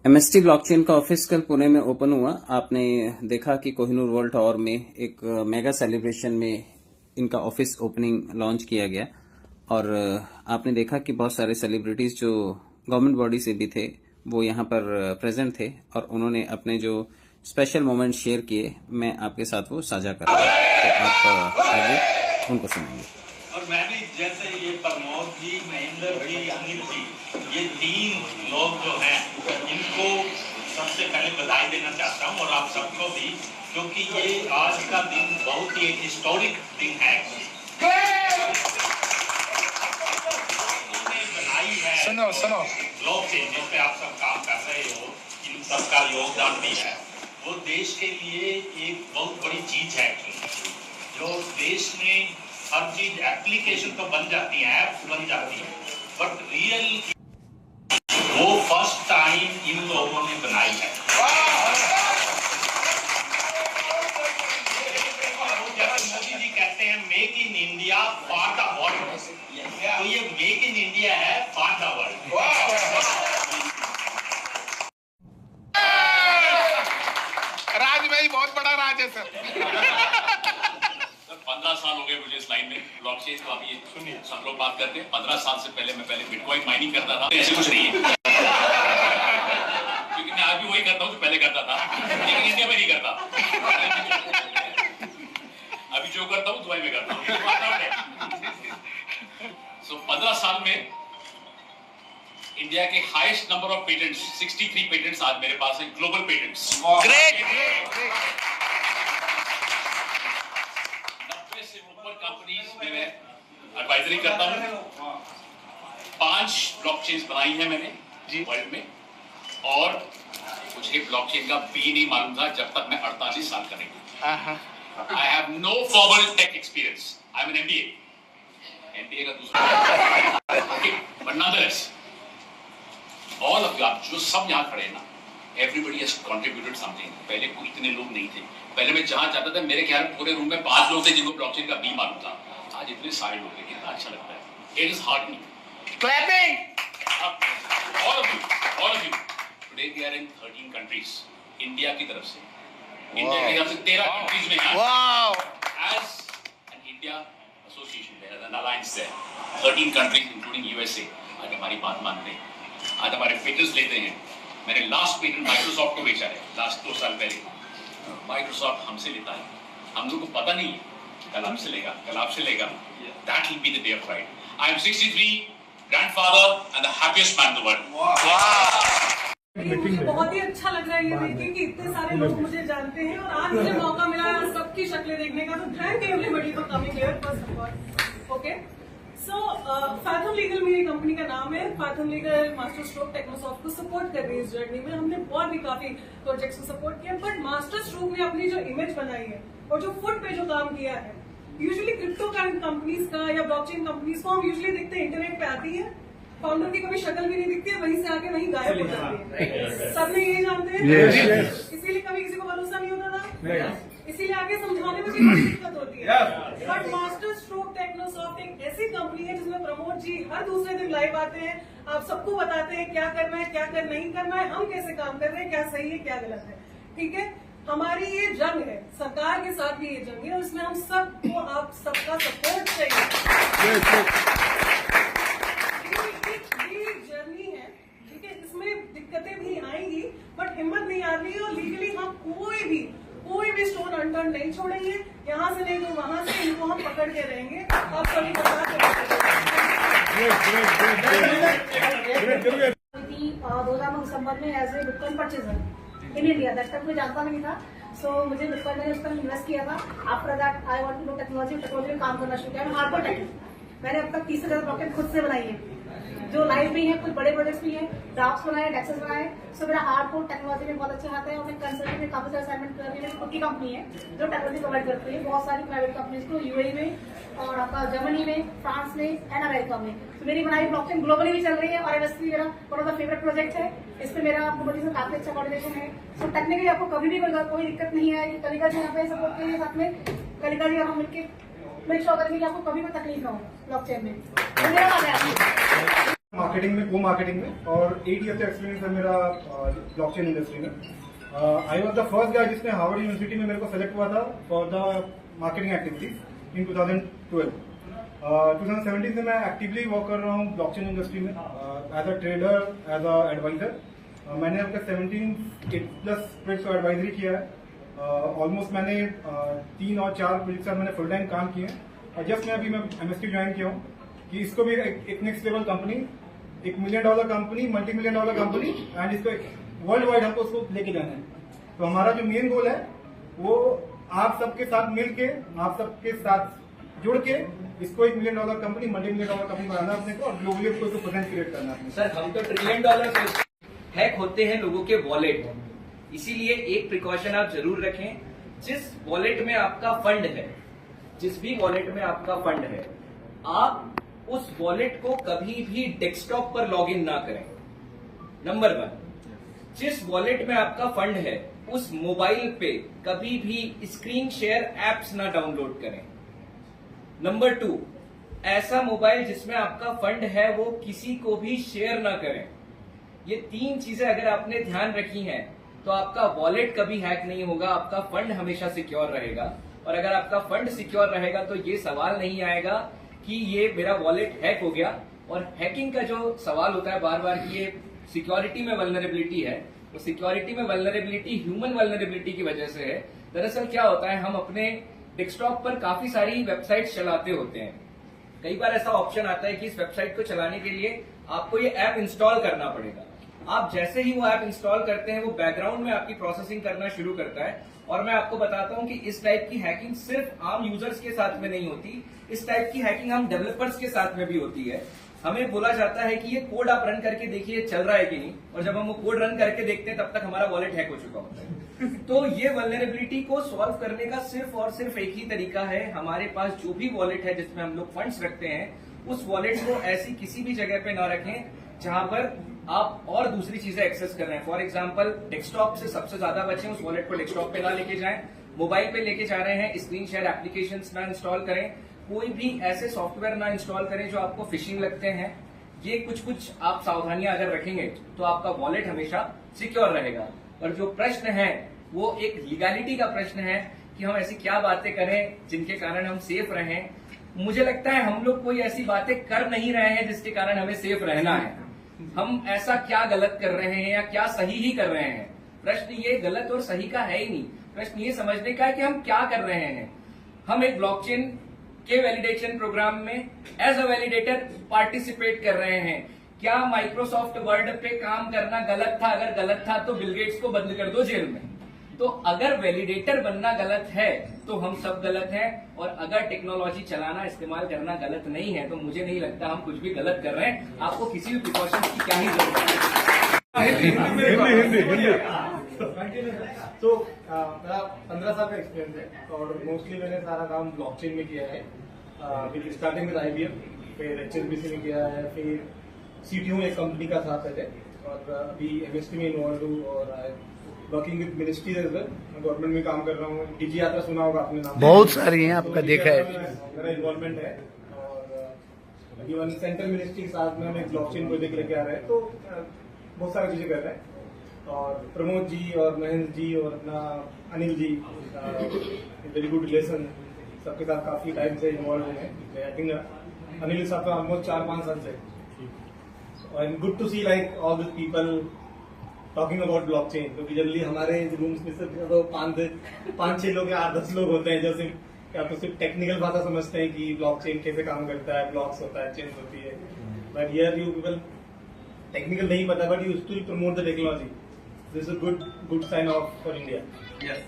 MST blockchain का office कल पुणे में ओपन हुआ। आपने देखा कि कोहिनूर वर्ल्ड टावर में एक मेगा सेलिब्रेशन में इनका ऑफिस ओपनिंग लॉन्च किया गया और आपने देखा कि बहुत सारे सेलिब्रिटीज जो गवर्नमेंट बॉडी से भी थे वो यहाँ पर प्रेजेंट थे और उन्होंने अपने जो स्पेशल मोमेंट शेयर किए, मैं आपके साथ वो साझा कर रहा हूँ, तो आप आगे उनको सुनेंगे। और मैं भी जैसे ये प्रमोद जी, महेंद्र जी, अनिल जी, ये तीन लोग जो हैं इनको सबसे पहले बधाई देना चाहता हूं और आप सबको भी, क्योंकि ये आज का दिन बहुत ही हिस्टोरिक दिन है। बनाई है सुनो ब्लॉकचेन जिस पे आप सब काम कर रहे हो, इन सबका योगदान भी है। वो देश के लिए एक बहुत बड़ी चीज है जो देश में हर चीज एप्लीकेशन तो बन जाती है, ऐप्स बन जाती है, बट रियल वो फर्स्ट टाइम इन लोगों ने बनाई है। मोदी जी कहते हैं make in India for the world, तो ये मेक इन इंडिया है फॉर द वर्ल्ड। राज भाई बहुत बड़ा राज है सर। 15 साल हो गए मुझे इस लाइन में, ब्लॉकचेन तो अभी सुनिए सब लोग बात करते हैं। 15 साल से पहले मैं बिटकॉइन माइनिंग करता था, ऐसे कुछ नहीं है क्योंकि मैं आज भी वही करता हूँ जो पहले करता था, लेकिन इंडिया में नहीं करता। अभी जो करता हूँ दुबई में करता हूँ। सो 15 साल में इंडिया के highest number of patents 63 patents आज मेरे पास है, ग्लोबल पेटेंट्स। ग्रेट। कंपनीज में मैं एडवाइजरी करता हूं। 5 ब्लॉकचेन्स बनाई हैं मैंने वर्ल्ड में, और मुझे ब्लॉकचेन का भी नहीं मालूम था जब तक मैं 48 साल का नहीं हूं। I have no formal tech experience, I am an MBA का दूसरा। But nonetheless all of you, आप जो सब यहाँ खड़े हैं ना, एवरीबody has contributed something। पहले कोई इतने लोग नहीं थे। पहले मैं जहां जाता था मेरे ख्याल में पूरे रूम में 5 लोग थे जिनको ब्लॉकचेन का बी मालूम था। आज इतने सारे लोग हैं, कितना अच्छा लगता है। It is heartening. Clapping. All of you today we are in 13 countries India की तरफ से। इंडिया की तरफ से 13 कंट्रीज में हैं। Wow. As an India association there, an alliance there, 13 countries including USA आज हमारी बात मानते हैं, आज हमारे पेटेंट्स लेते हैं। मैंने लास्ट पेटेंट माइक्रोसॉफ्ट को बेचा है लास्ट 2 साल पहले। माइक्रोसॉफ्ट हमसे लेता है, हम लोगों को पता नहीं है, कल हमसे लेगा, कल आपसे लेगा। That will be the day of pride. I am 63, grandfather and the happiest man in the world. मुझे बहुत ही अच्छा लग रहा है ये देख के कि इतने सारे लोग मुझे जानते हैं और आज मुझे मौका मिला है सबकी शक्लें देखने का, तो thank you everybody for coming here first of all. Okay, so fathom legal मेरी कंपनी का नाम है। फैथम लीगल मास्टर स्ट्रोक टेक्नोसॉफ्ट को सपोर्ट कर रही है इस जर्नी में। हमने और भी काफी प्रोजेक्ट्स को सपोर्ट किया, बट मास्टर स्ट्रोक ने अपनी जो इमेज बनाई है और जो फुट पे जो काम किया है, यूजुअली क्रिप्टो कंपनीज का या ब्लॉकचेन कंपनीज को हम यूजुअली देखते हैं इंटरनेट पे आती है, फाउंडर की कभी शक्ल भी नहीं दिखती है, वहीं से आके वहीं गायब हो जाती है। सबने ये जानते हैं, इसीलिए कभी किसी को भरोसा नहीं होता था, इसीलिए आगे समझाने में भी बड़ी दिक्कत होती है। बट मास्टर स्ट्रोक टेक्नोसॉफ्ट एक ऐसी कंपनी है जिसमें प्रमोद जी हर दूसरे दिन लाइव आते हैं, आप सबको बताते हैं क्या करना है, क्या कर नहीं करना है, हम कैसे काम कर रहे हैं, क्या सही है क्या गलत है। ठीक है, हमारी ये जंग है, सरकार के साथ भी ये जंग है, और इसमें हम सबको आप सबका सपोर्ट चाहिए। ये जर्नी है, ठीक है, इसमें दिक्कतें भी आएंगी, बट हिम्मत नहीं आ रही है, और लीगली हम कोई भी स्टोन अनटर्न नहीं छोड़ेंगे। यहाँ से नहीं तो वहां से इनको हम पकड़ के रहेंगे। आप सभी बता 2009 दिसंबर में as a bitcoin purchaser in India, that तक मैं जानता नहीं था। सो मुझे बिटकॉइन मैंने उस पर इन्वेस्ट किया था। After that I want to know technology में काम करना शुरू किया। हार्डकोर टेक मैंने अब तक 30 से ज्यादा रॉकेट खुद से बनाई है, जो लाइव भी है, कुछ बड़े प्रोजेक्ट्स भी हैं, ड्राफ्ट्स बनाए, डेक्सेस बनाए। सो मेरा हार्डकोर टेक्नोलॉजी में बहुत अच्छा आता है, और मैं कंसल्टिंग में काफी सारे असाइनमेंट कर रही हूँ। मेरी खुद की कंपनी है जो टेक्नोलॉजी प्रोवाइड करती है बहुत सारी प्राइवेट कंपनीज को, यूएई में और आपका जर्मनी में, फ्रांस में एंड अमेरिका में। तो मेरी बनाई ब्लॉकचेन ग्लोबली भी चल रही है, और एमएसपी मेरा one of the favourite project है। इस पे मेरा मोदी से काफी अच्छा कोऑर्डिनेशन है। सो टेक्निकली आपको कभी भी कोई दिक्कत नहीं आएगी। कलिका जी यहाँ पे सपोर्ट के लिए साथ में, कलिका जी हम मिलकर मेक श्योर करेंगे कि आपको कभी भी तकलीफ ना हो ब्लॉकचेन में। धन्यवाद। मार्केटिंग में, को मार्केटिंग में, और 8 ईयर का एक्सपीरियंस है मेरा ब्लॉकचेन इंडस्ट्री में। I was the first guy जिसने हार्वर्ड यूनिवर्सिटी में मेरे को सेलेक्ट हुआ था for the marketing activities in 2012। 2017 से मैं एक्टिवली वर्क कर रहा हूँ ब्लॉकचेन इंडस्ट्री में as a trader, as a advisor. मैंने अपने 17+ प्रोजेक्ट्स को एडवाइजरी किया है। ऑलमोस्ट मैंने 3 और 4 प्रोजेक्ट से मैंने फुल टाइम काम किए हैं। और जस्ट मैं अभी MST ज्वाइन किया हूँ कि इसको भी एक नेक्स्ट लेवल कंपनी, एक $1 million company, $multi-million company, and इसको एक वर्ल्ड वाइड हमको उसको लेके जाना है। तो हमारा जो मेन गोल है वो आप सबके साथ मिलके, आप सबके साथ जुड़ के इसको $1 मिलियन कंपनी, $multi-million कंपनी बनाना अपने को, और ग्लोबली उसको प्रेजेंस क्रिएट करना है। सर, हम तो $1 ट्रिलियन हैक होते हैं लोगों के वॉलेट, इसीलिए एक प्रिकॉशन आप जरूर रखें। जिस वॉलेट में आपका फंड है, जिस भी वॉलेट में आपका फंड है, आप उस वॉलेट को कभी भी डेस्कटॉप पर लॉगिन ना करें। नंबर 1, जिस वॉलेट में आपका फंड है उस मोबाइल पे कभी भी स्क्रीन शेयर एप्स ना डाउनलोड करें। नंबर 2, ऐसा मोबाइल जिसमें आपका फंड है वो किसी को भी शेयर ना करें। ये 3 चीजें अगर आपने ध्यान रखी हैं तो आपका वॉलेट कभी हैक नहीं होगा, आपका फंड हमेशा सिक्योर रहेगा। और अगर आपका फंड सिक्योर रहेगा तो ये सवाल नहीं आएगा कि ये मेरा वॉलेट हैक हो गया। और हैकिंग का जो सवाल होता है बार बार कि ये सिक्योरिटी में वल्नरेबिलिटी है, तो सिक्योरिटी में वल्नरेबिलिटी ह्यूमन वल्नरेबिलिटी की वजह से है। दरअसल क्या होता है, हम अपने डेस्कटॉप पर काफी सारी वेबसाइट्स चलाते होते हैं। कई बार ऐसा ऑप्शन आता है कि इस वेबसाइट को चलाने के लिए आपको ये ऐप इंस्टॉल करना पड़ेगा। आप जैसे ही वो ऐप इंस्टॉल करते हैं वो बैकग्राउंड में आपकी प्रोसेसिंग करना शुरू करता है। और मैं आपको बताता हूं कि इस टाइप की हैकिंग सिर्फ आम यूजर्स के साथ में नहीं होती, इस टाइप की हैकिंग हम डेवलपर्स के साथ में भी होती है। हमें बोला जाता है कि ये कोड आप रन करके देखिए चल रहा है कि नहीं, और जब हम वो कोड रन करके देखते हैं तब तक हमारा वॉलेट हैक हो चुका होता है। तो ये वल्नरेबिलिटी को सॉल्व करने का सिर्फ और सिर्फ एक ही तरीका है, हमारे पास जो भी वॉलेट है जिसमें हम लोग फंड्स रखते हैं, उस वॉलेट को ऐसी किसी भी जगह पे ना रखें जहां पर आप और दूसरी चीजें एक्सेस कर रहे हैं। फॉर एग्जाम्पल, डेस्कटॉप से सबसे ज्यादा बचें, उस वॉलेट को डेस्कटॉप पे ना लेके जाएं। मोबाइल पे लेके जा रहे हैं, स्क्रीन शेयर एप्लीकेशंस ना इंस्टॉल करें, कोई भी ऐसे सॉफ्टवेयर ना इंस्टॉल करें जो आपको फिशिंग लगते हैं। ये कुछ आप सावधानियां अगर रखेंगे तो आपका वॉलेट हमेशा सिक्योर रहेगा। और जो प्रश्न है वो एक लीगैलिटी का प्रश्न है कि हम ऐसी क्या बातें करें जिनके कारण हम सेफ रहें। मुझे लगता है हम लोग कोई ऐसी बातें कर नहीं रहे हैं जिसके कारण हमें सेफ रहना है। हम ऐसा क्या गलत कर रहे हैं या क्या सही ही कर रहे हैं। प्रश्न ये गलत और सही का है ही नहीं, प्रश्न ये समझने का है कि हम क्या कर रहे हैं। हम एक ब्लॉकचेन के वैलिडेशन प्रोग्राम में एज अ वैलिडेटर पार्टिसिपेट कर रहे हैं। क्या माइक्रोसॉफ्ट वर्ड पे काम करना गलत था? अगर गलत था तो बिल गेट्स को बंद कर दो जेल में। तो अगर वैलिडेटर बनना गलत है तो हम सब गलत हैं, और अगर टेक्नोलॉजी चलाना, इस्तेमाल करना गलत नहीं है तो मुझे नहीं लगता हम कुछ भी गलत कर रहे हैं। आपको किसी भी प्रिकॉशन की क्या ही जरूरत है। तो मेरा 15 साल का एक्सपीरियंस है और मोस्टली मैंने सारा काम ब्लॉकचेन में किया है। स्टार्टिंग विद IBM, फिर HSBC में किया है, फिर CTO एक कंपनी का था पहले, और अभी MST में इन्वॉल्व हूँ, और working with ministry as well. मैं गवर्नमेंट में काम कर रहा हूँ। DG यात्रा सुना होगा आपने नाम, बहुत सारी हैं, आपका देखा है। मेरा इन्वॉल्वमेंट है, और इवन सेंट्रल मिनिस्ट्री के साथ में हम एक ब्लॉकचेन प्रोजेक्ट लेके आ रहे हैं। तो बहुत सारी चीजें कर रहे हैं। और प्रमोद जी और महेंद्र जी और अपना Anil ji, very good relation, सबके साथ काफी टाइम से इन्वॉल्व हैं। आई थिंक अनिल साहब का ऑलमोस्ट 4-5 साल से। And good to see like all this people talking about blockchain, क्योंकि जनरली हमारे रूम्स में सिर्फ तो 5-6 लोग या 8-10 लोग होते हैं जो सिर्फ या तो सिर्फ टेक्निकल भाषा समझते हैं कि ब्लॉकचेन कैसे काम करता है, ब्लॉक्स होता है, चेन होती है। But here you people technical नहीं पता, but you still promote the technology. This is a good sign off for India. Yes.